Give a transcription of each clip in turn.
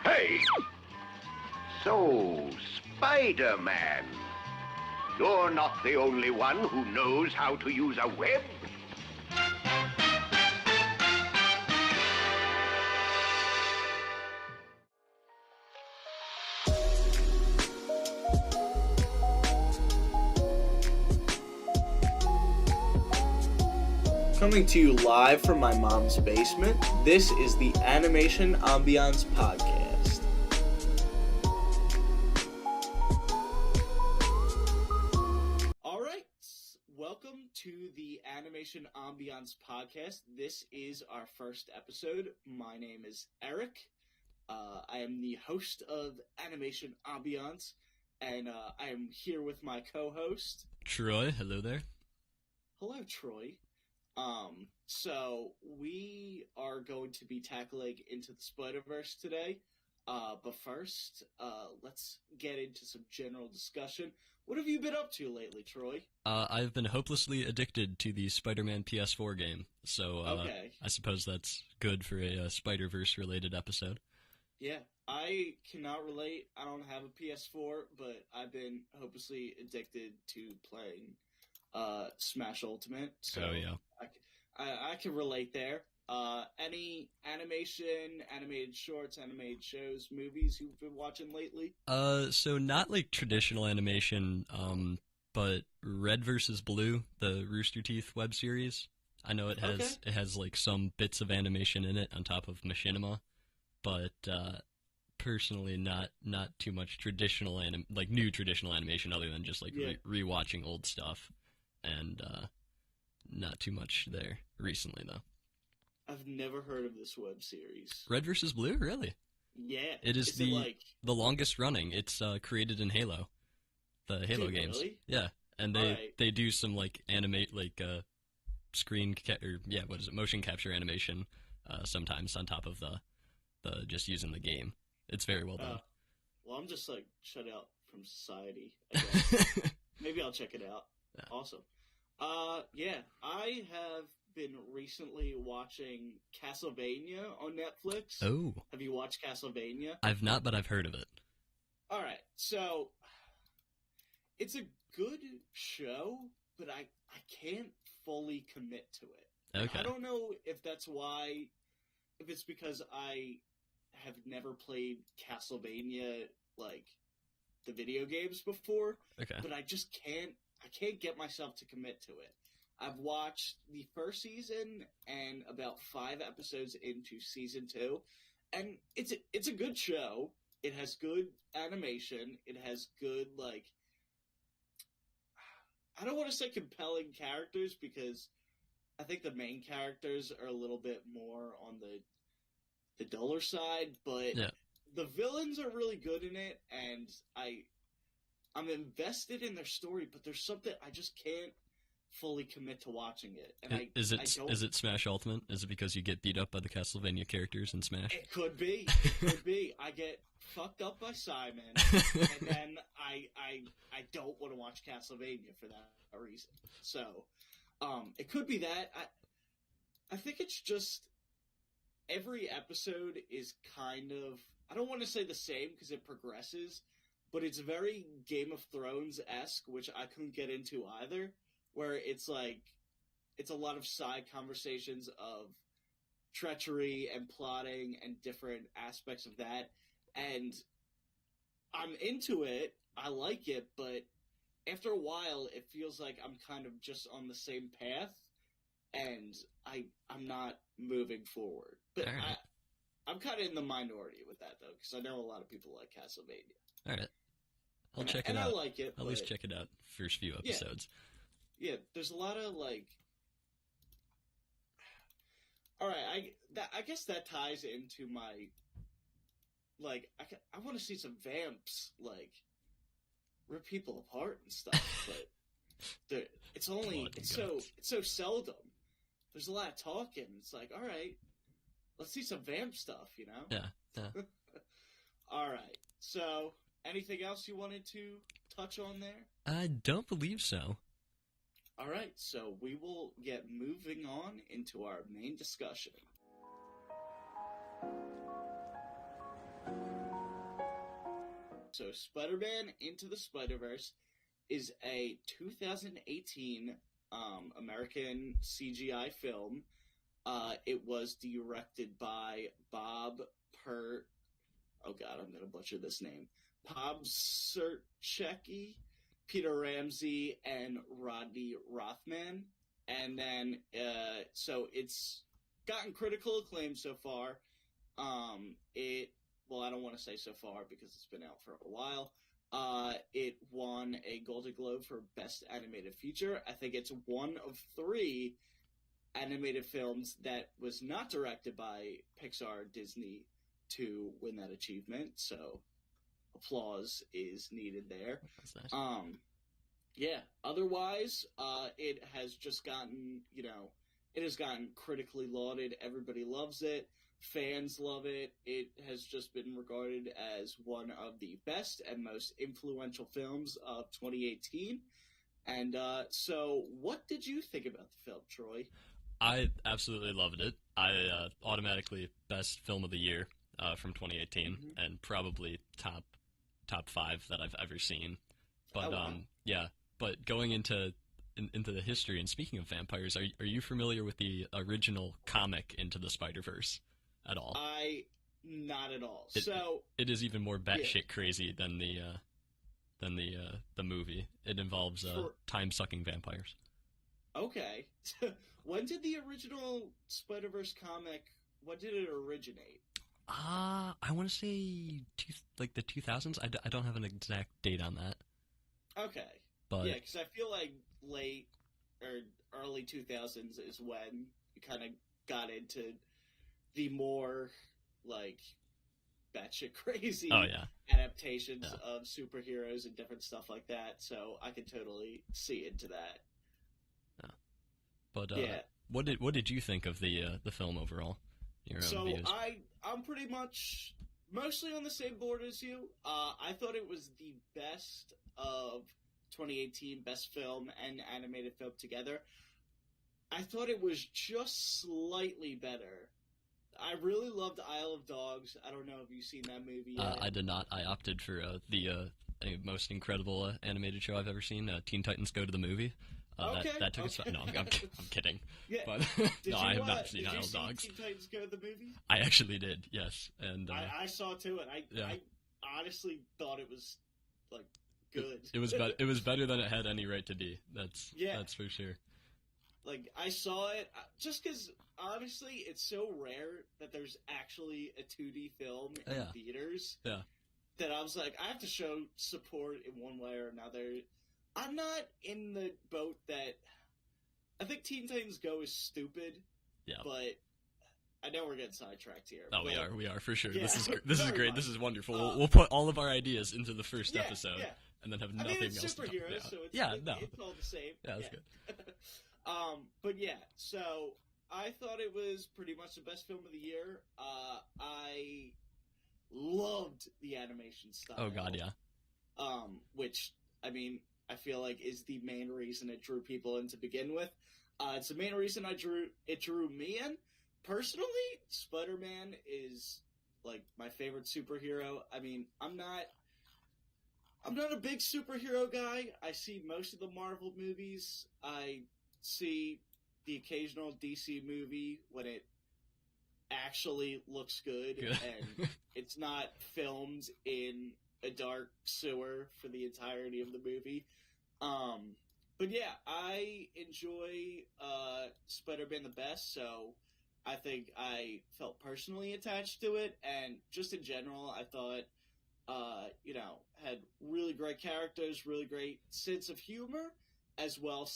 Hey! So, Spider-Man, you're not the only one who knows how to use a web. Coming to you live from my mom's basement, this is the Animation Ambiance podcast. Alright, welcome to the Animation Ambiance podcast. This is our first episode. My name is Eric. I am the host of Animation Ambiance, and I am here with my co-host, Troy. Hello there. Hello, Troy. So we are going to be tackling Into the Spider-Verse today. But first, let's get into some general discussion. What have you been up to lately, Troy? I've been hopelessly addicted to the Spider-Man PS4 game, so Okay. I suppose that's good for a Spider-Verse related episode. Yeah, I cannot relate. I don't have a PS4, but I've been hopelessly addicted to playing Smash Ultimate. So Oh, yeah. I can relate there. Any animation, animated shorts, animated shows, movies you've been watching lately? So not like traditional animation, but Red vs. Blue, the Rooster Teeth web series. I know it has like some bits of animation in it on top of machinima, but personally not too much traditional new traditional animation other than just like rewatching old stuff, and not too much there recently though. I've never heard of this web series. Red vs. Blue, really? Yeah. It is the longest running. It's created in Halo, the Halo games. Really? Yeah, and they do some like motion capture animation sometimes on top of the just using the game. It's very well done. Well, I'm just like shut out from society, I guess. Maybe I'll check it out. Yeah. Awesome. Yeah, I have been recently watching Castlevania on Netflix. Oh. Have you watched Castlevania? I've not, but I've heard of it. Alright, so it's a good show, but I can't fully commit to it. Okay. I don't know if it's because I have never played Castlevania, like, the video games before. Okay. But I can't get myself to commit to it. I've watched the first season and about 5 episodes into season 2, and it's a good show. It has good animation. It has good, like, I don't want to say compelling characters because I think the main characters are a little bit more on the duller side, but the villains are really good in it, and I'm invested in their story, but there's something I just can't fully commit to watching it. And is it Smash Ultimate? Is it because you get beat up by the Castlevania characters in Smash? It could be. It could be. I get fucked up by Simon, and then I don't want to watch Castlevania for that reason. So, it could be that. I think it's just every episode is kind of, I don't want to say the same because it progresses, but it's very Game of Thrones-esque, which I couldn't get into either, where it's like, it's a lot of side conversations of treachery and plotting and different aspects of that, and I'm into it, I like it, but after a while, it feels like I'm kind of just on the same path, and I'm not moving forward. But right. I'm kind of in the minority with that, though, because I know a lot of people like Castlevania. All right. I'll check it out. And I like it. I'll at least check it out first few episodes. Yeah, there's a lot of, like... Alright, I guess that ties into my... Like, I want to see some vamps, like, rip people apart and stuff, but it's so seldom. There's a lot of talking. It's like, alright, let's see some vamp stuff, you know? Yeah. Alright, so... Anything else you wanted to touch on there? I don't believe so. All right, so we will get moving on into our main discussion. So Spider-Man Into the Spider-Verse is a 2018 American CGI film. It was directed by Bob Per... Oh god, I'm going to butcher this name. Pobserchecki, Peter Ramsey, and Rodney Rothman. And then, so it's gotten critical acclaim so far. Well, I don't want to say so far because it's been out for a while. It won a Golden Globe for Best Animated Feature. I think it's one of 3 animated films that was not directed by Pixar or Disney to win that achievement. So, applause is needed there. That's nice. Yeah. Otherwise, it has just gotten, it has gotten critically lauded. Everybody loves it. Fans love it. It has just been regarded as one of the best and most influential films of 2018. And so, what did you think about the film, Troy? I absolutely loved it. I automatically best film of the year from 2018, and probably top 5 that I've ever seen. But wow. yeah. But going into the history, and speaking of vampires, are you familiar with the original comic Into the Spider-Verse at all? Not at all. It is even more batshit crazy than the movie. It involves time-sucking vampires. Okay. When did the original Spider-Verse comic, when did it originate? I want to say the 2000s. I don't have an exact date on that. Okay. But yeah, because I feel like late or early 2000s is when you kind of got into the more, batshit crazy adaptations of superheroes and different stuff like that, so I can totally see into that. Yeah. But what did you think of the film overall? Your own views? I'm pretty much mostly on the same board as you. I thought it was the best of 2018, best film and animated film together. I thought it was just slightly better. I really loved Isle of Dogs. I don't know if you've seen that movie yet. I did not. I opted for the most incredible animated show I've ever seen, Teen Titans Go to the Movie. Okay. That took its... No, I'm kidding. Yeah. But no, I have not seen Isle of Dogs. Did you see Teen Titans Go to the Movie? I actually did, yes. And I saw it too, and I honestly thought it was, good. It was better than it had any right to be. That's for sure. I saw it just because, honestly, it's so rare that there's actually a 2D film in theaters. Yeah. That I was like, I have to show support in one way or another. I'm not in the boat that... I think Teen Titans Go is stupid. Yeah. But I know we're getting sidetracked here. Oh, but, we are for sure. Yeah, this is great. Much. This is wonderful. We'll put all of our ideas into the first episode. Yeah. And then have nothing it's else to talk superheroes, about. so it's all the same. Yeah, that's good. But yeah, so I thought it was pretty much the best film of the year. I loved the animation style. Oh god, yeah. Which, I mean, I feel like is the main reason it drew people in to begin with. It's the main reason it drew me in. Personally, Spider-Man is my favorite superhero. I mean, I'm not a big superhero guy. I see most of the Marvel movies. I see the occasional DC movie when it actually looks good and it's not filmed in a dark sewer for the entirety of the movie. But yeah, I enjoy Spider-Man the best, so I think I felt personally attached to it, and just in general, I thought had really great characters, really great sense of humor, as well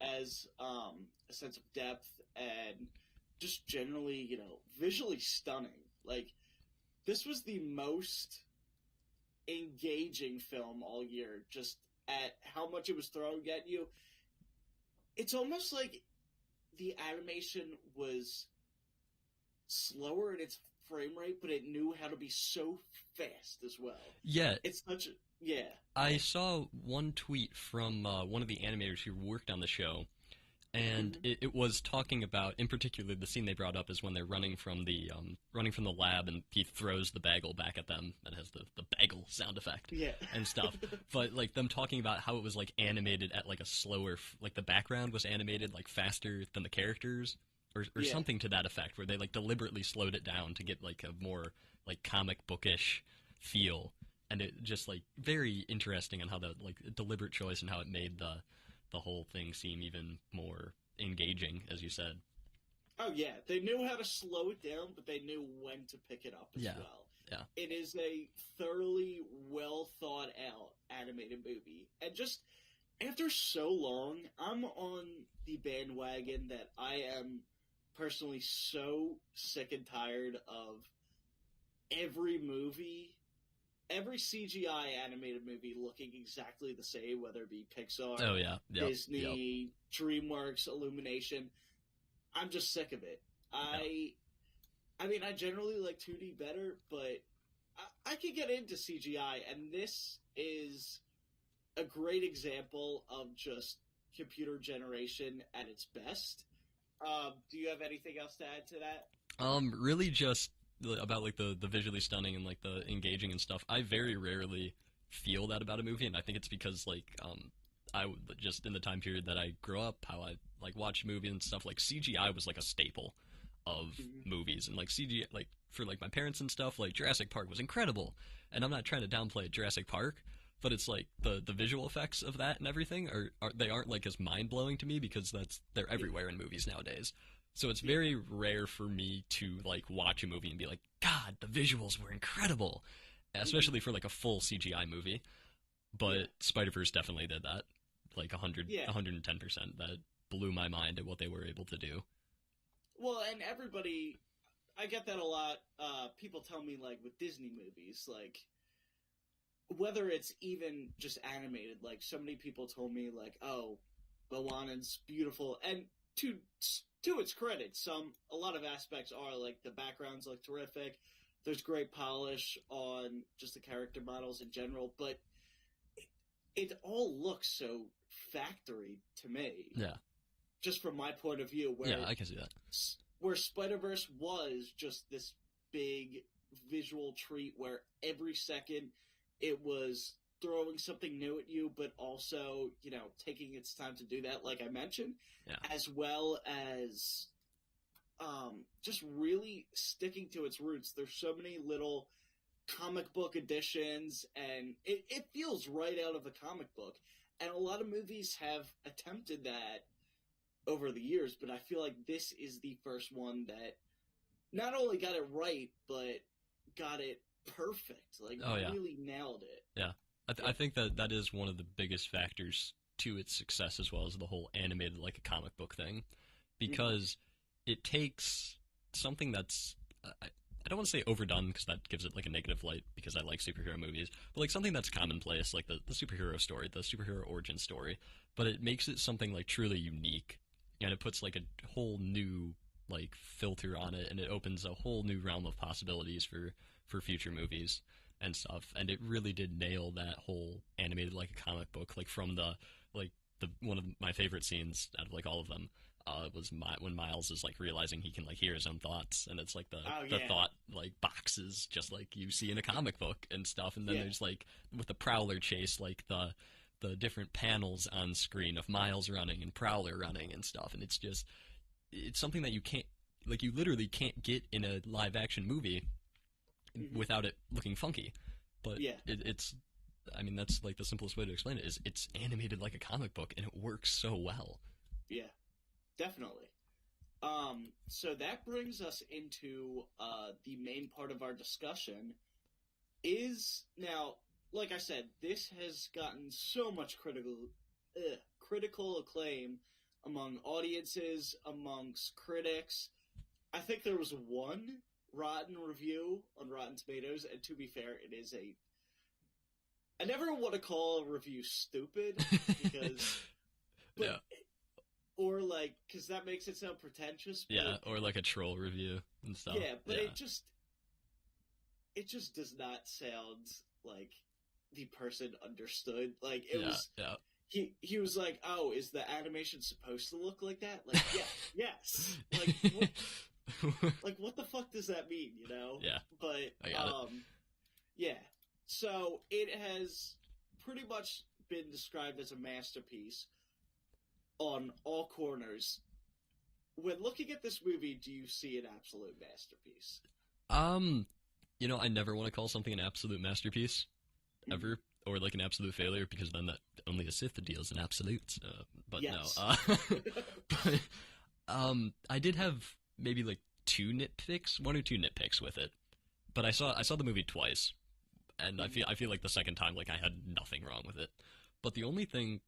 as a sense of depth, and just generally, visually stunning. This was the most engaging film all year, just at how much it was throwing at you. It's almost like the animation was slower in its frame rate, but it knew how to be so fast as well. Yeah. It's such a... Yeah. I saw one tweet from one of the animators who worked on the show, and it was talking about, in particular, the scene they brought up is when they're running from the lab, and he throws the bagel back at them. That has the bagel sound effect, and stuff. But like them talking about how it was like animated at like a slower, like the background was animated like faster than the characters, or something to that effect, where they like deliberately slowed it down to get like a more like comic bookish feel, and it just like very interesting on how the like deliberate choice and how it made the whole thing seem even more engaging, as you said. Oh yeah, they knew how to slow it down, but they knew when to pick it up as well. Yeah. It is a thoroughly well thought out animated movie. And just after so long, I'm on the bandwagon that I am personally so sick and tired of every CGI animated movie looking exactly the same, whether it be Pixar, Disney, DreamWorks, Illumination. I'm just sick of it. I mean, I generally like 2D better, but I could get into CGI, and this is a great example of just computer generation at its best. Do you have anything else to add to that? Really just about like the visually stunning and like the engaging and stuff. I very rarely feel that about a movie, and I think it's because like I just in the time period that I grew up, how I like watched movies and stuff, like CGI was like a staple of movies, and like CGI, like for like my parents and stuff, like Jurassic Park was incredible, and I'm not trying to downplay Jurassic Park, but it's like the visual effects of that and everything aren't like as mind blowing to me because they're everywhere in movies nowadays. So it's very rare for me to like watch a movie and be like, God, the visuals were incredible, especially for like a full CGI movie. But Spider-Verse definitely did that, like 110%. That blew my mind at what they were able to do. Well, and everybody, I get that a lot. People tell me like with Disney movies, like whether it's even just animated, like so many people told me like, oh, Moana's beautiful, and to its credit, a lot of aspects are like the backgrounds look terrific. There's great polish on just the character models in general, but it all looks so factory to me. Yeah. Just from my point of view, where I can see that. Where Spider-Verse was just this big visual treat, where every second it was throwing something new at you, but also, taking its time to do that, like I mentioned, as well as just really sticking to its roots. There's so many little comic book additions, and it feels right out of a comic book. And a lot of movies have attempted that over the years, but I feel like this is the first one that not only got it right, but got it perfect. Like, really nailed it. Yeah. I think that is one of the biggest factors to its success, as well as the whole animated like a comic book thing, because it takes something that's I don't want to say overdone because that gives it like a negative light because I like superhero movies, but like something that's commonplace, like the superhero story, the superhero origin story, but it makes it something like truly unique, and it puts like a whole new like filter on it, and it opens a whole new realm of possibilities for future movies and stuff. And it really did nail that whole animated like a comic book, like from the one of my favorite scenes out of like all of them was when Miles is like realizing he can like hear his own thoughts, and it's like the thought like boxes just like you see in a comic book and stuff. And then there's like with the Prowler chase, like the different panels on screen of Miles running and Prowler running and stuff, and it's something that you literally can't get in a live action movie without it looking funky. But it's I mean, that's like the simplest way to explain it is it's animated like a comic book, and it works so well. Yeah, definitely. So that brings us into the main part of our discussion. Now, like I said, this has gotten so much critical acclaim among audiences, amongst critics. I think there was one rotten review on Rotten Tomatoes, and to be fair, it is I never want to call a review stupid, because... Or, like, because that makes it sound pretentious. But, or like a troll review and stuff. Yeah, but it just does not sound like the person understood. Like, it was... he was like, "Oh, is the animation supposed to look like that?" Like, yeah, yes. Like, what the fuck does that mean? You know? Yeah. But I got it. yeah. So it has pretty much been described as a masterpiece on all corners. When looking at this movie, do you see an absolute masterpiece? I never want to call something an absolute masterpiece, ever, or like an absolute failure, because then that only a Sith deals in absolutes. But yes. no. But I did have maybe like one or two nitpicks with it. But I saw the movie twice, and I feel like the second time, like, I had nothing wrong with it. But the only thing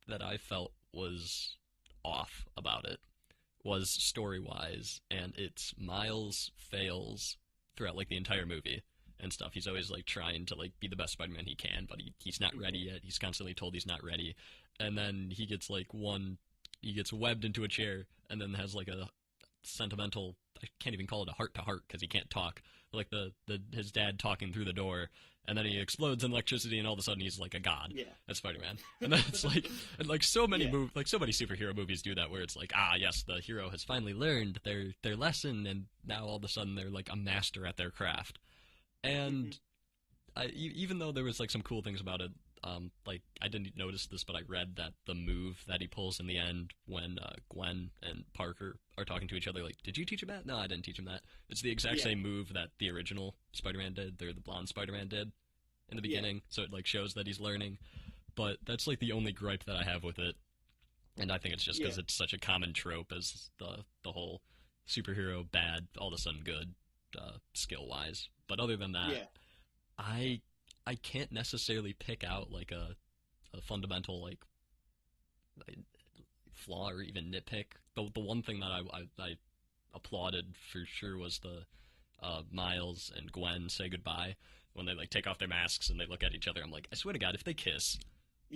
that I felt was off about it was story-wise, and it's Miles fails throughout, like, the entire movie and stuff. He's always, like, trying to, like, be the best Spider-Man he can, but he's not ready yet. He's constantly told he's not ready. And then he gets, like, he gets webbed into a chair, and then has, like, a sentimental, I can't even call it a heart-to-heart, because he can't talk, like, his dad talking through the door, and then he explodes in electricity, and all of a sudden he's like a god. Yeah. That's Spider-Man. And then it's like, and like so many so many superhero movies do that, where it's like, yes, the hero has finally learned their lesson, and now all of a sudden they're like a master at their craft. And even though there was like some cool things about it, like, I didn't notice this, but I read that the move that he pulls in the end when Gwen and Parker are talking to each other, like, did you teach him that? No, I didn't teach him that. It's the exact same move that the original Spider-Man did, the blonde Spider-Man did in the beginning, so it, like, shows that he's learning. But that's, like, the only gripe that I have with it, and I think it's just because it's such a common trope as the whole superhero bad, all of a sudden good, skill-wise. But other than that, I can't necessarily pick out, like, a fundamental, like, flaw or even nitpick. The one thing that I applauded for sure was the Miles and Gwen say goodbye when they, like, take off their masks and they look at each other. I'm like, I swear to God, if they kiss,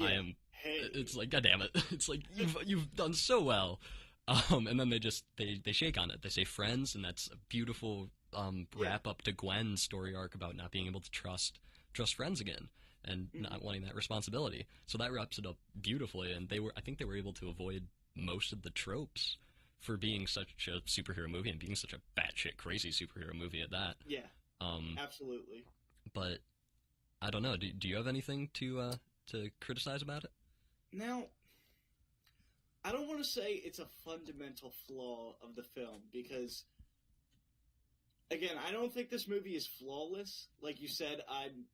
I am. Hey. It's like, God damn it! It's like, you've done so well. And then they shake on it. They say friends, and that's a beautiful wrap up to Gwen's story arc about not being able to trust friends again and not wanting that responsibility. So that wraps it up beautifully, and I think they were able to avoid most of the tropes for being such a superhero movie and being such a batshit crazy superhero movie at that. Yeah. Absolutely. But I don't know. Do you have anything to criticize about it? Now, I don't want to say it's a fundamental flaw of the film, because, again, I don't think this movie is flawless. Like you said, I'm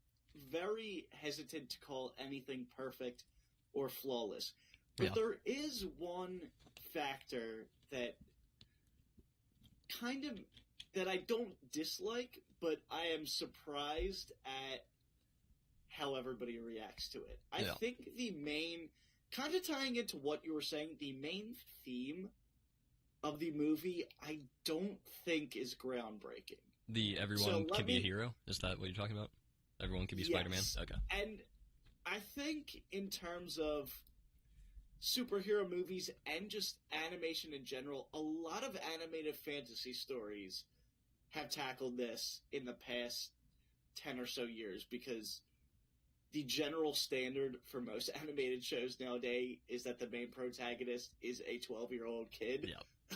very hesitant to call anything perfect or flawless. But there is one factor that that I don't dislike, but I am surprised at how everybody reacts to it. I think the main, kind of tying into what you were saying, the main theme of the movie, I don't think is groundbreaking. The everyone can be a hero? Is that what you're talking about? Everyone can be Spider-Man? Okay. And I think in terms of superhero movies and just animation in general, a lot of animated fantasy stories have tackled this in the past 10 or so years, because the general standard for most animated shows nowadays is that the main protagonist is a 12-year-old kid.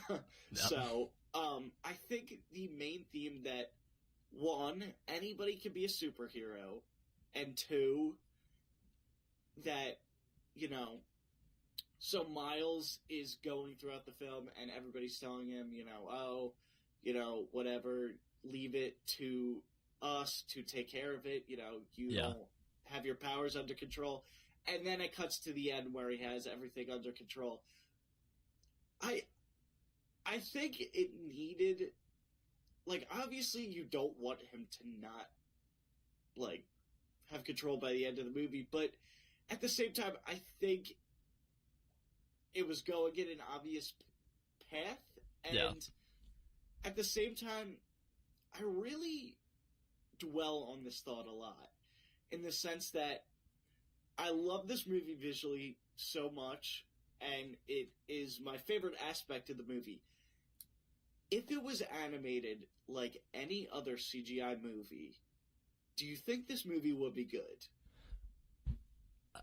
Yep. So, I think the main theme that, one, anybody can be a superhero, and two, that, so Miles is going throughout the film and everybody's telling him, whatever, leave it to us to take care of it, you don't have your powers under control. And then it cuts to the end where he has everything under control. I think it needed, like, obviously you don't want him to not, like, have control by the end of the movie, but at the same time, I think it was going in an obvious path, and at the same time, I really dwell on this thought a lot, in the sense that I love this movie visually so much, and it is my favorite aspect of the movie. If it was animated like any other CGI movie, do you think this movie would be good?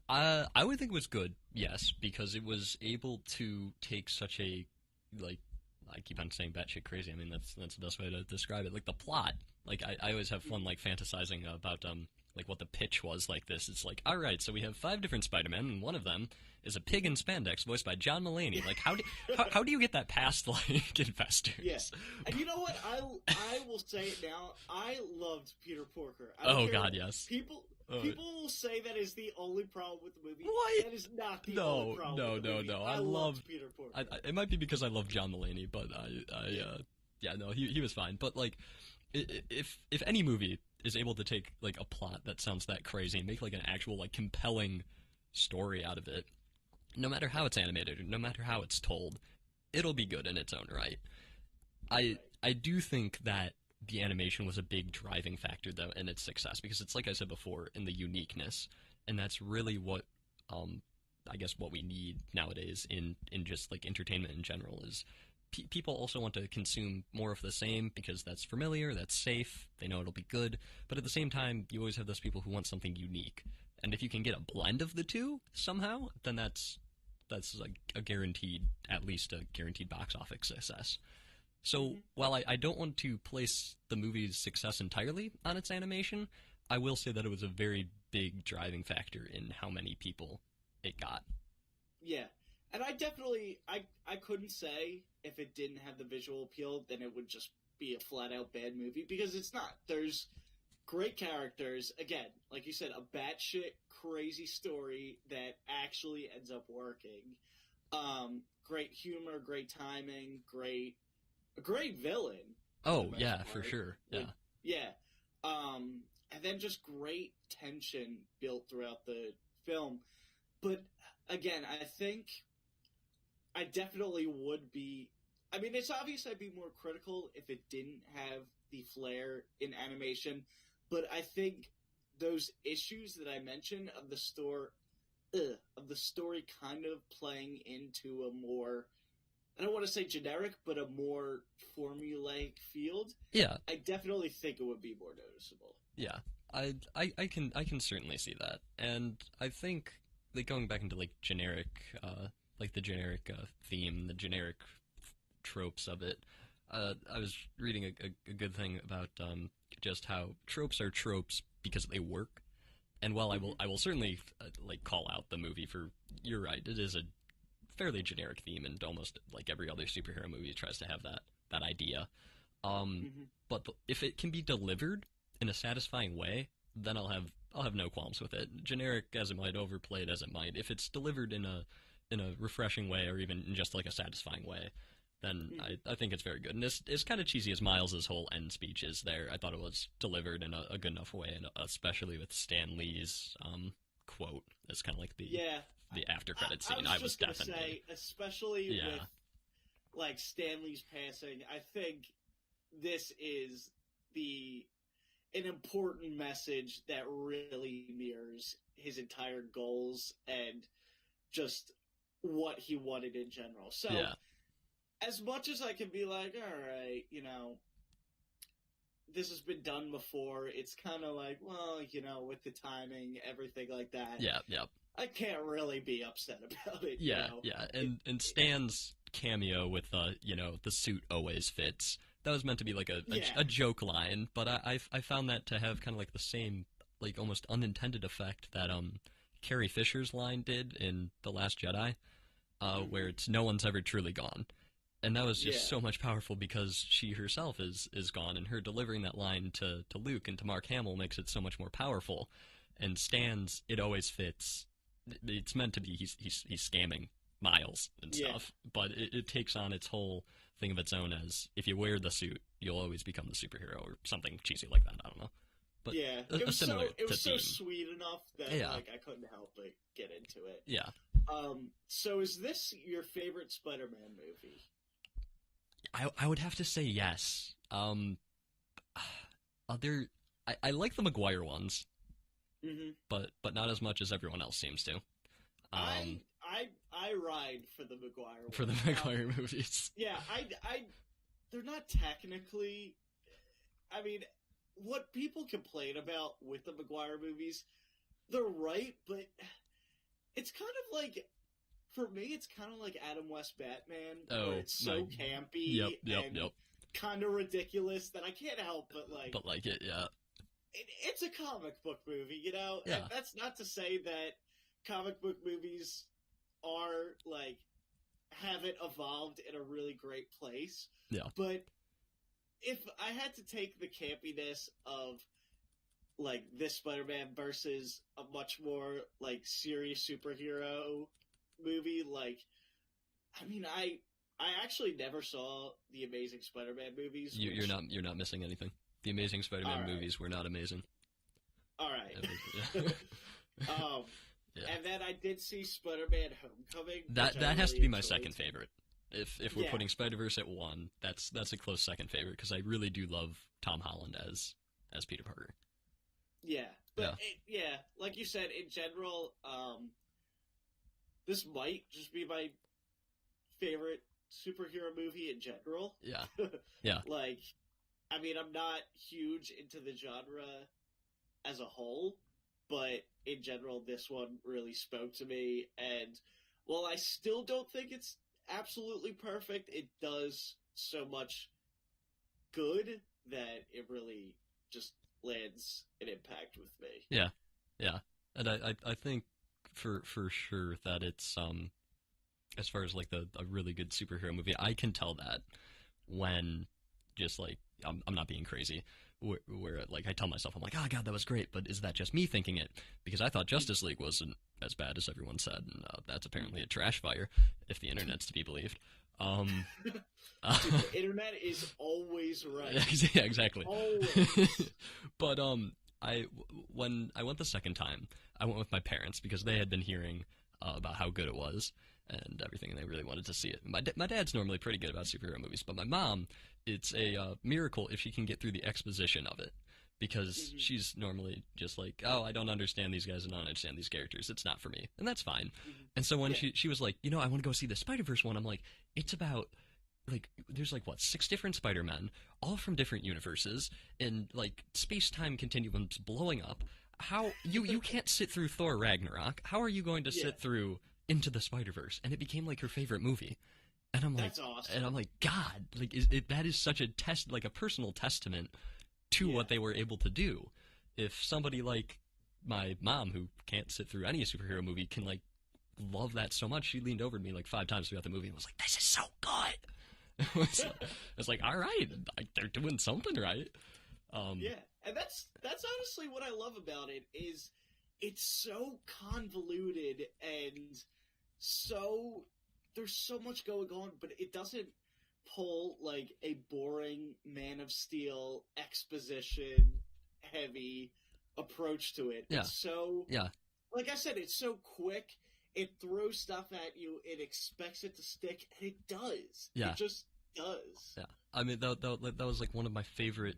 I would think it was good, yes, because it was able to take such a, like, I keep on saying batshit crazy. I mean, that's the best way to describe it. Like, the plot. Like, I always have fun, like, fantasizing about, like, what the pitch was like this. It's like, all right, so we have 5 different Spider-Men, and one of them is a pig in spandex voiced by John Mulaney. Like, how do you get that past, like, investors? Yes. And you know what? I will say it now. I loved Peter Porker. Oh, God, yes. People will say that is the only problem with the movie. What? That is not the only problem with the movie. No. I loved Peter Porker. It might be because I love John Mulaney, but he was fine. But, like, if any movie is able to take, like, a plot that sounds that crazy and make, like, an actual, like, compelling story out of it, no matter how it's animated or no matter how it's told, it'll be good in its own right. I do think that the animation was a big driving factor, though, in its success, because it's, like I said before, in the uniqueness, and that's really what, I guess, what we need nowadays in just, like, entertainment in general is people also want to consume more of the same because that's familiar, that's safe, they know it'll be good, but at the same time, you always have those people who want something unique. And if you can get a blend of the two somehow, then that's like at least a guaranteed box office success. So while I don't want to place the movie's success entirely on its animation, I will say that it was a very big driving factor in how many people it got. Yeah. And I definitely, I couldn't say if it didn't have the visual appeal, then it would just be a flat-out bad movie, because it's not. There's great characters. Again, like you said, a batshit crazy story that actually ends up working. Great humor, great timing, a great villain. Oh, yeah, for sure. Yeah. Yeah. And then just great tension built throughout the film. But again, I think I definitely would be... I mean, it's obvious I'd be more critical if it didn't have the flair in animation, but I think those issues that I mentioned of the story kind of playing into a more, I don't want to say generic, but a more formulaic field. Yeah, I definitely think it would be more noticeable. Yeah, I can certainly see that, and I think, like, going back into, like, generic, like the generic theme, the generic tropes of it. I was reading a good thing about just how tropes are tropes because they work. And while I will certainly like call out the movie for, you're right, it is a fairly generic theme, and almost like every other superhero movie tries to have that idea. But if it can be delivered in a satisfying way, then I'll have no qualms with it. Generic as it might, overplayed as it might, if it's delivered in a refreshing way, or even in just like a satisfying way, then I think it's very good. And as kind of cheesy as Miles's whole end speech is there, I thought it was delivered in a good enough way, and especially with Stan Lee's quote. It's kind of like the after credit scene. I was just gonna say, especially with like Stan Lee's passing, I think this is an important message that really mirrors his entire goals and just what he wanted in general. So, as much as I can be like, all right, this has been done before, it's kind of like, well, with the timing, everything like that. Yeah. I can't really be upset about it. Yeah. And Stan's cameo with, the suit always fits. That was meant to be like a joke line, but I found that to have kind of like the same, like, almost unintended effect that Carrie Fisher's line did in The Last Jedi, where it's no one's ever truly gone. And that was just so much powerful because she herself is gone, and her delivering that line to Luke and to Mark Hamill makes it so much more powerful. And Stan's "it always fits." It's meant to be he's scamming Miles and stuff, but it takes on its whole thing of its own as, if you wear the suit, you'll always become the superhero, or something cheesy like that. I don't know. But it was so sweet enough that like I couldn't help but get into it. Yeah. So is this your favorite Spider-Man movie? I would have to say yes. I like the Maguire ones, but not as much as everyone else seems to. I ride for the Maguire ones. For the Maguire movies. Yeah, they're not technically. I mean, what people complain about with the Maguire movies, they're right, but it's kind of like, for me, it's kind of like Adam West Batman, Oh, where it's so campy and kind of ridiculous that I can't help but like. But like it, yeah. It's a comic book movie, you know? Yeah. And that's not to say that comic book movies are, like, haven't evolved in a really great place. Yeah. But if I had to take the campiness of, like, this Spider-Man versus a much more, like, serious superhero movie, like, I mean, I actually never saw the Amazing Spider-Man movies. You're not missing anything. The Amazing Spider-Man movies were not amazing. All right. Yeah. And then I did see Spider-Man: Homecoming. That has to be my second favorite. If we're putting Spider-Verse at 1, that's a close second favorite because I really do love Tom Holland as Peter Parker. Yeah, but like you said, in general, this might just be my favorite superhero movie in general. Yeah, yeah. Like, I mean, I'm not huge into the genre as a whole, but in general, this one really spoke to me. And while I still don't think it's absolutely perfect, it does so much good that it really just lands an impact with me. Yeah, yeah. And I think for sure that it's as far as like a really good superhero movie, I can tell that when just like I'm not being crazy. Where like I tell myself, I'm like, oh god, that was great, but is that just me thinking it? Because I thought Justice League wasn't as bad as everyone said, and that's apparently a trash fire, if the internet's to be believed. The internet is always right. Yeah, exactly. Always. But when I went the second time, I went with my parents because they had been hearing about how good it was and everything, and they really wanted to see it. My dad's normally pretty good about superhero movies, but my mom, it's a miracle if she can get through the exposition of it, because she's normally just like, oh, I don't understand these guys and I don't understand these characters. It's not for me, and that's fine. And so when she was like, I want to go see the Spider-Verse one, I'm like, it's about, like, there's like, 6 different Spider-Men, all from different universes, and like space-time continuums blowing up. How you can't sit through Thor Ragnarok. How are you going to sit through Into the Spider-Verse? And it became like her favorite movie. And I'm like, that's awesome. And I'm like, God, like that is such a like a personal testament to what they were able to do. If somebody like my mom, who can't sit through any superhero movie, can like love that so much, she leaned over to me like 5 times throughout the movie and was like, "This is so good." It's like, all right, they're doing something right. And that's honestly what I love about it, is it's so convoluted and so there's so much going on, but it doesn't pull like a boring Man of Steel exposition heavy approach to it. It's so like I said, it's so quick. It throws stuff at you. It expects it to stick, and it does. It just does. Yeah, I mean that was like one of my favorite.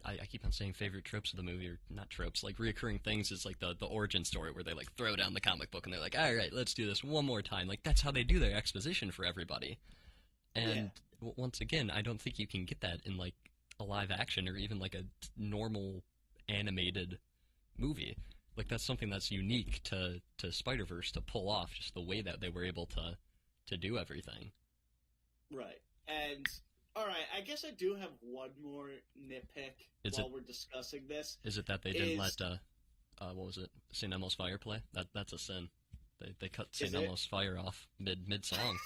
I keep on saying favorite tropes of the movie, or not tropes, like reoccurring things, is like the origin story where they like throw down the comic book and they're like, all right, let's do this one more time. Like that's how they do their exposition for everybody. And once again, I don't think you can get that in like a live action or even like a normal animated movie. Like that's something that's unique to Spider-Verse to pull off, just the way that they were able to do everything. Right. And all right, I guess I do have one more nitpick while we're discussing this. Is it that they didn't let what was it, St. Elmo's Fire play? That's a sin. They cut St. Elmo's Fire off mid song.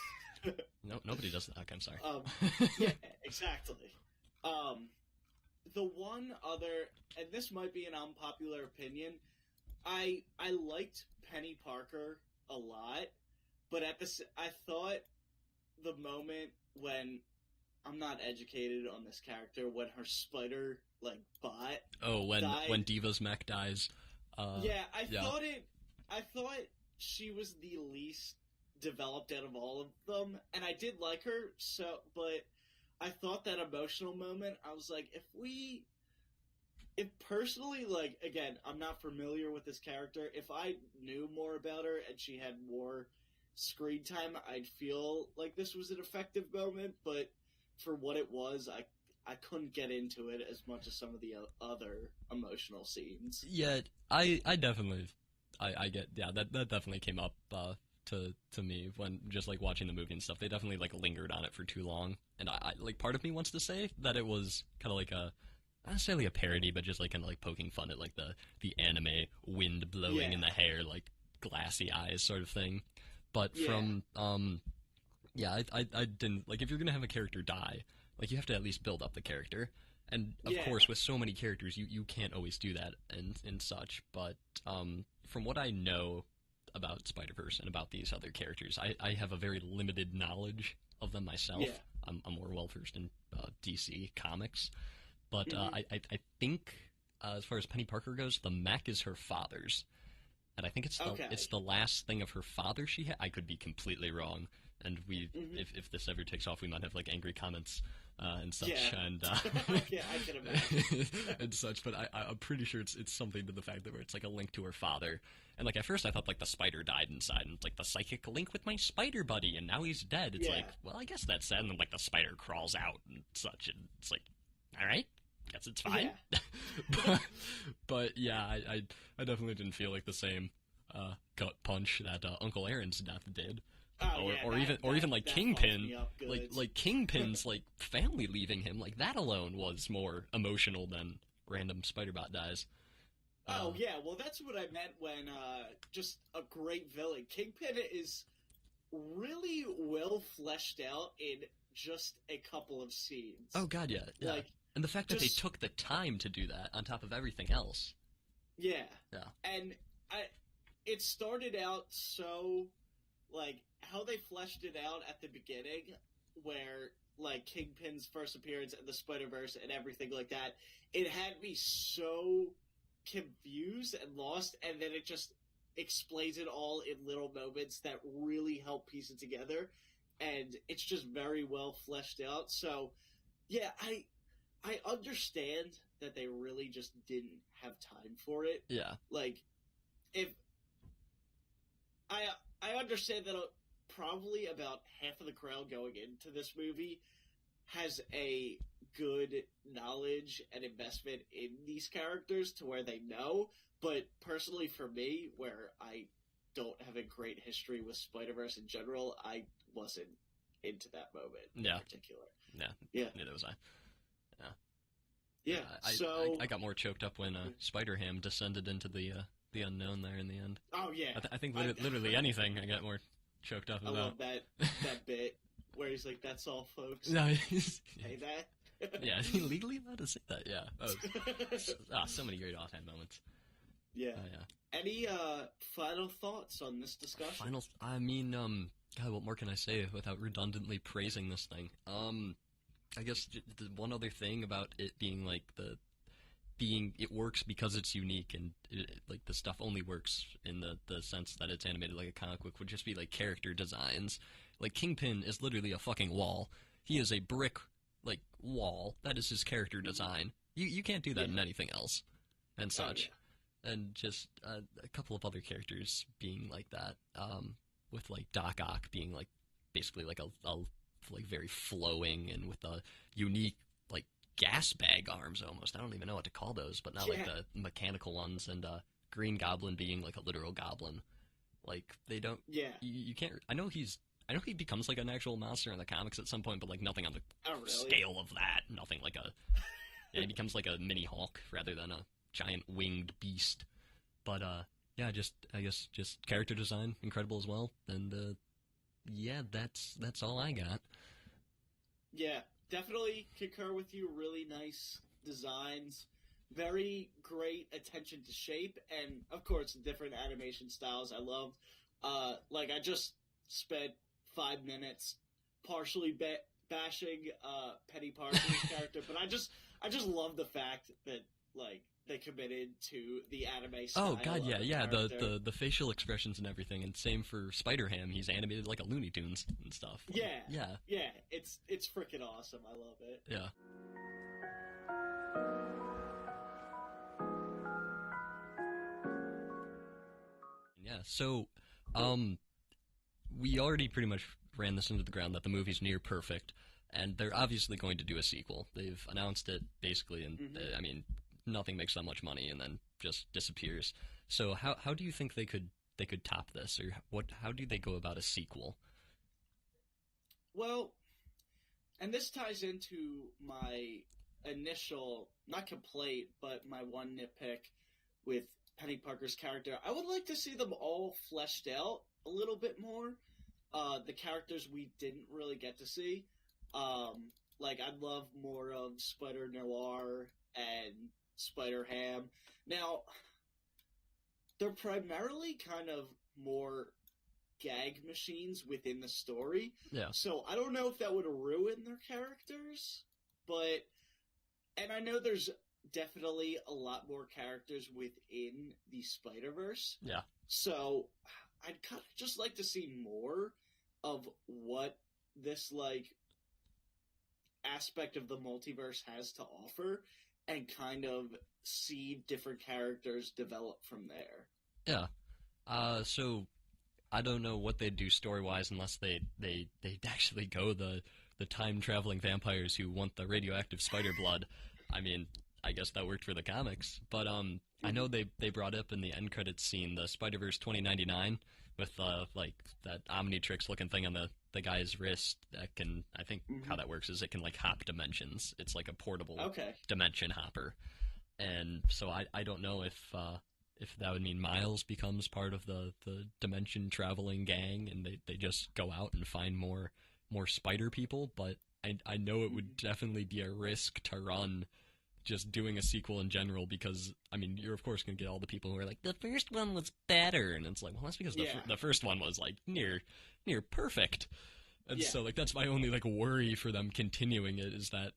No, nobody does that. Okay, I'm sorry. Yeah, exactly. The one other, and this might be an unpopular opinion, I liked Penny Parker a lot, but I thought the moment when, I'm not educated on this character, when her spider like bot. Oh, when died, when Diva's mech dies. I thought she was the least developed out of all of them, and I did like her. So, but I thought that emotional moment, I was like, if personally, like, again, I'm not familiar with this character. If I knew more about her and she had more screen time, I'd feel like this was an effective moment, but for what it was, I couldn't get into it as much as some of the other emotional scenes. Yeah, I definitely I get, yeah, that definitely came up to me when just like watching the movie and stuff. They definitely like lingered on it for too long, and I like part of me wants to say that it was kind of like a not necessarily a parody, but just like kind of like poking fun at like the anime wind blowing in the hair, like glassy eyes sort of thing. But from yeah, I didn't like if you're gonna have a character die, like you have to at least build up the character. And of course, with so many characters, you can't always do that and such. But from what I know about Spider-Verse and about these other characters, I have a very limited knowledge of them myself. Yeah. I'm more well versed in DC comics, but I think as far as Penny Parker goes, the mech is her father's, and I think it's the last thing of her father she had. I could be completely wrong, and if this ever takes off, we might have like angry comments and such, and yeah, I can imagine and such. But I'm pretty sure it's something to the fact that where it's like a link to her father. And like at first I thought like the spider died inside, and it's like the psychic link with my spider buddy, and now he's dead. It's like, well, I guess that's sad. And then like the spider crawls out and such, and it's like, all right, guess it's fine. Yeah. but yeah, I definitely didn't feel like the same gut punch that Uncle Aaron's death did. Or even like Kingpin, like Kingpin's like family leaving him, like that alone was more emotional than random Spider-Bot dies. Oh yeah, well that's what I meant when just a great villain. Kingpin is really well fleshed out in just a couple of scenes. Oh god, yeah. Like, and the fact that they took the time to do that on top of everything else. Yeah. Yeah. And it started out so like how they fleshed it out at the beginning, where like Kingpin's first appearance in the Spider-Verse and everything like that, it had me so confused and lost, and then it just explains it all in little moments that really help piece it together, and it's just very well fleshed out. So yeah, I understand that they really just didn't have time for it. Yeah. Like, if I understand that probably about half of the crowd going into this movie has a good knowledge and investment in these characters to where they know, but personally for me, where I don't have a great history with Spider-Verse in general, I wasn't into that moment in particular. Yeah. Neither was I. So I got more choked up when Spider-Ham descended into the unknown there in the end. Oh yeah. I think literally anything I got more choked up about. I love that bit where he's like, "That's all, folks." No, say that. Yeah, is he legally allowed to say that? Yeah. So many great offhand moments. Yeah. Any final thoughts on this discussion? I mean, God, what more can I say without redundantly praising this thing? I guess the one other thing about it being like it works because it's unique, and like the stuff only works in the sense that it's animated like a comic book, would just be like character designs. Like Kingpin is literally a fucking wall. He is a brick like wall. That is his character design. You can't do that in anything else, and such. And just a couple of other characters being like that, with like Doc Ock being like basically like a like very flowing and with a unique like gas bag arms almost. I don't even know what to call those, but not like the mechanical ones. And Green Goblin being like a literal goblin. Like they don't. Yeah. You can't. I know he becomes like an actual monster in the comics at some point, but like nothing on the scale of that. Nothing like he becomes like a mini Hulk rather than a giant winged beast. But I guess just character design incredible as well. And that's all I got. Yeah, definitely concur with you. Really nice designs, very great attention to shape, and of course different animation styles. I loved. Like I just spent 5 minutes partially bashing Penny Parker's character, but I just love the fact that like they committed to the anime style. Oh god, yeah. The facial expressions and everything, and same for Spider-Ham. He's animated like a Looney Tunes and stuff. Yeah. It's freaking awesome. I love it. Yeah. Yeah. So, we already pretty much ran this into the ground that the movie's near perfect, and they're obviously going to do a sequel. They've announced it basically, and I mean, nothing makes that much money and then just disappears. So how do you think they could top this, or how do they go about a sequel? Well, and this ties into my initial, not complaint, but my one nitpick with Penny Parker's character. I would like to see them all fleshed out a little bit more. The characters we didn't really get to see. Like, I'd love more of Spider Noir and Spider Ham. Now, they're primarily kind of more gag machines within the story. Yeah. So I don't know if that would ruin their characters, but... And I know there's definitely a lot more characters within the Spider-Verse. Yeah. So I'd kind of just like to see more of what this, like, aspect of the multiverse has to offer, and kind of see different characters develop from there. Yeah. So I don't know what they'd do story-wise unless they actually go the time-traveling vampires who want the radioactive spider blood. I mean, I guess that worked for the comics. But I know they brought up in the end credits scene the Spider-Verse 2099 with like that Omnitrix-looking thing on the guy's wrist that can, I think how that works is it can like hop dimensions. It's like a portable dimension hopper. And so I don't know if that would mean Miles becomes part of the dimension traveling gang and they just go out and find more spider people, but I know it would definitely be a risk to run just doing a sequel in general, because I mean you're of course going to get all the people who are like, the first one was better, and it's like, well, that's because the first one was like near perfect. And so like that's my only like worry for them continuing it, is that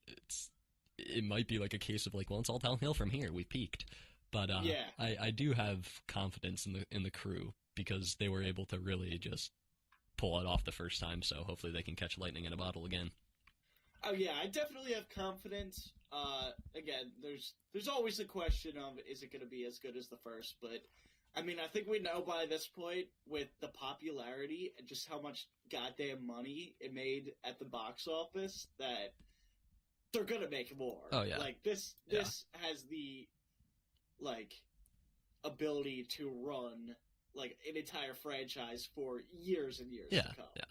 it might be like a case of like, well, it's all downhill from here, we peaked. But I do have confidence in the crew, because they were able to really just pull it off the first time, so hopefully they can catch lightning in a bottle again. Oh yeah, I definitely have confidence. Again, there's always the question of, is it going to be as good as the first? But I mean, I think we know by this point, with the popularity and just how much goddamn money it made at the box office, that they're gonna make more. Oh yeah, like this has the like ability to run like an entire franchise for years and years to come. Yeah.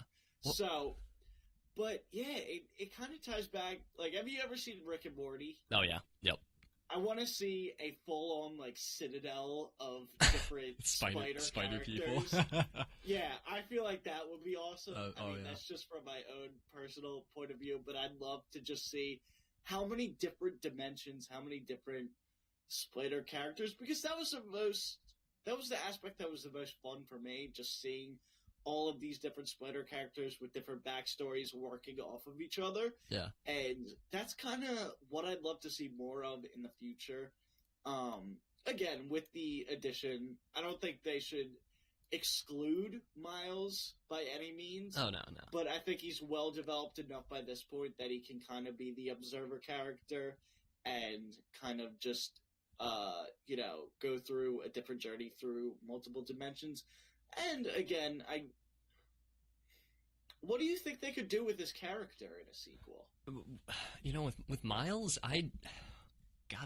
Well, so, but yeah, it kind of ties back. Like, have you ever seen Rick and Morty? Oh yeah. Yep. I want to see a full-on like citadel of different spider people. Yeah, I feel like that would be awesome. I mean, yeah. That's just from my own personal point of view, but I'd love to just see how many different dimensions, how many different spider characters, because that was the aspect that was the most fun for me, just seeing all of these different spider characters with different backstories working off of each other. Yeah. And that's kind of what I'd love to see more of in the future. Again, with the addition, I don't think they should exclude Miles by any means. Oh, no. But I think he's well developed enough by this point that he can kind of be the observer character and kind of just, go through a different journey through multiple dimensions. And again, what do you think they could do with this character in a sequel? You know, with Miles, I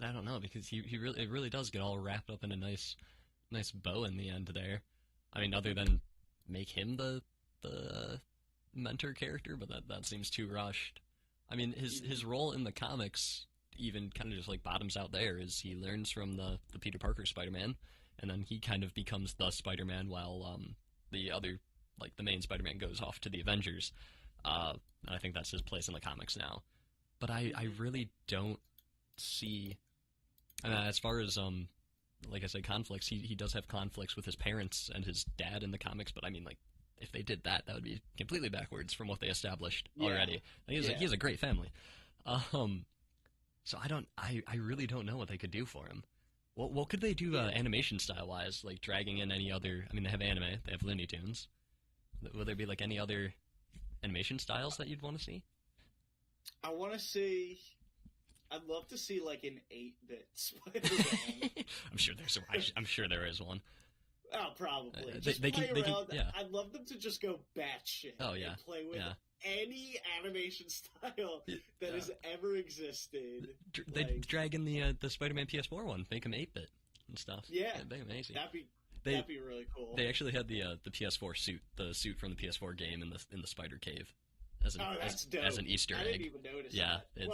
don't know, because it really does get all wrapped up in a nice bow in the end there. I mean, other than make him the mentor character, but that seems too rushed. I mean, his role in the comics even kind of just like bottoms out there, is he learns from the Peter Parker Spider-Man, and then he kind of becomes the Spider-Man while the other, like the main Spider-Man, goes off to the Avengers. And I think that's his place in the comics now. But I really don't see, as far as like I said, conflicts, he does have conflicts with his parents and his dad in the comics, but I mean, like, if they did that would be completely backwards from what they established already. He has a great family. So I really don't know what they could do for him. What could they do animation style wise, like dragging in any other? I mean, they have anime, they have Looney Tunes. Would there be like any other animation styles that you'd want to see? I'd love to see like an 8-bit Spider-Man. I'm sure there is one. Oh, probably. I'd love them to just go batshit. Oh yeah. And play with any animation style that has ever existed. They drag in the Spider-Man PS4 one, make him 8-bit. and stuff. Yeah, That'd be amazing. That'd be really cool. They actually had the PS4 suit, the suit from the PS4 game in the spider cave, as an Easter egg. I didn't even notice. Yeah, that.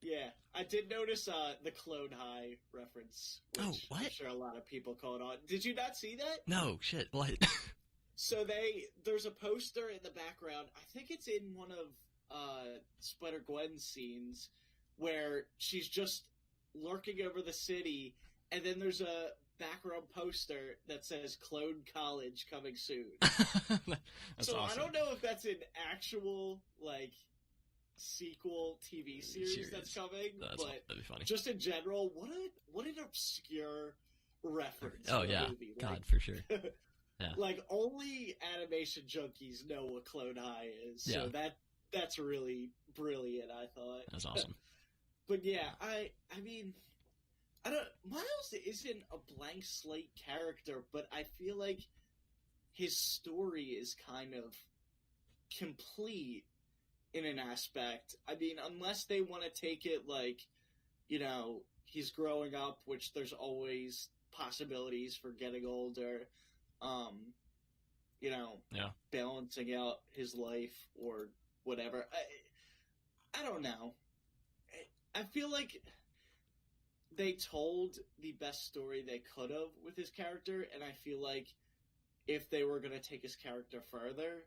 Yeah, I did notice the Clone High reference. Which what? I'm sure a lot of people caught on. Did you not see that? No, shit. What? So there's a poster in the background. I think it's in one of Spider-Gwen's scenes where she's just lurking over the city, and then there's a background poster that says Clone College coming soon. So awesome. I don't know if that's an actual sequel TV series that's coming, but that'd be funny. Just in general, what an obscure reference. Oh yeah, movie. God, for sure. Yeah. Only animation junkies know what Clone High is. Yeah. So that's really brilliant, I thought. That's awesome. But yeah, I mean, I don't. Miles isn't a blank slate character, but I feel like his story is kind of complete in an aspect. I mean, unless they want to take it he's growing up, which there's always possibilities for getting older. Balancing out his life or whatever. I don't know. I feel like they told the best story they could have with his character, and I feel like if they were going to take his character further,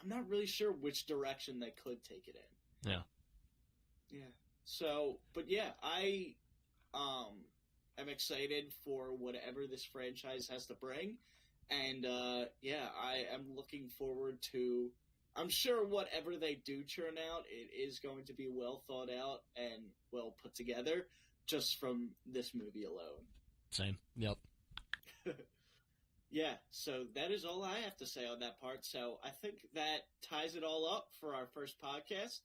I'm not really sure which direction they could take it in. Yeah. Yeah. So, but yeah, I am excited for whatever this franchise has to bring. And, I am looking forward to, I'm sure whatever they do churn out, it is going to be well thought out and well put together, just from this movie alone. Same. Yep. Yeah, so that is all I have to say on that part. So I think that ties it all up for our first podcast.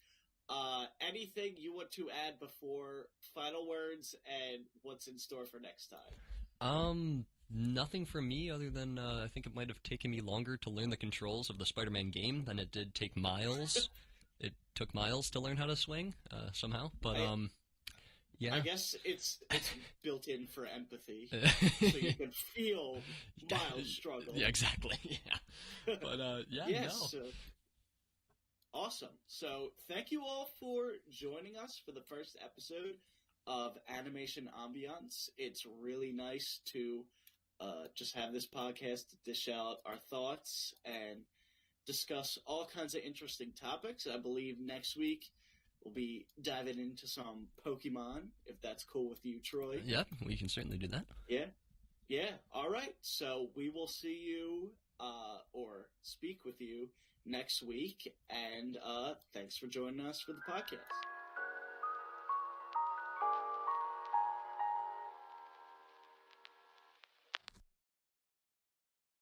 Anything you want to add before final words and what's in store for next time? Nothing from me other than I think it might have taken me longer to learn the controls of the Spider-Man game than it did take Miles. It took Miles to learn how to swing somehow, but yeah. I guess it's built in for empathy, so you can feel Miles' struggle. Yeah, exactly. Yeah, but So, awesome. So thank you all for joining us for the first episode of Animation Ambiance. It's really nice to just have this podcast to dish out our thoughts and discuss all kinds of interesting topics. I believe next week we'll be diving into some Pokemon, if that's cool with you, Troy. Yep, we can certainly do that. Yeah. All right. So we will see you or speak with you next week, and thanks for joining us for the podcast.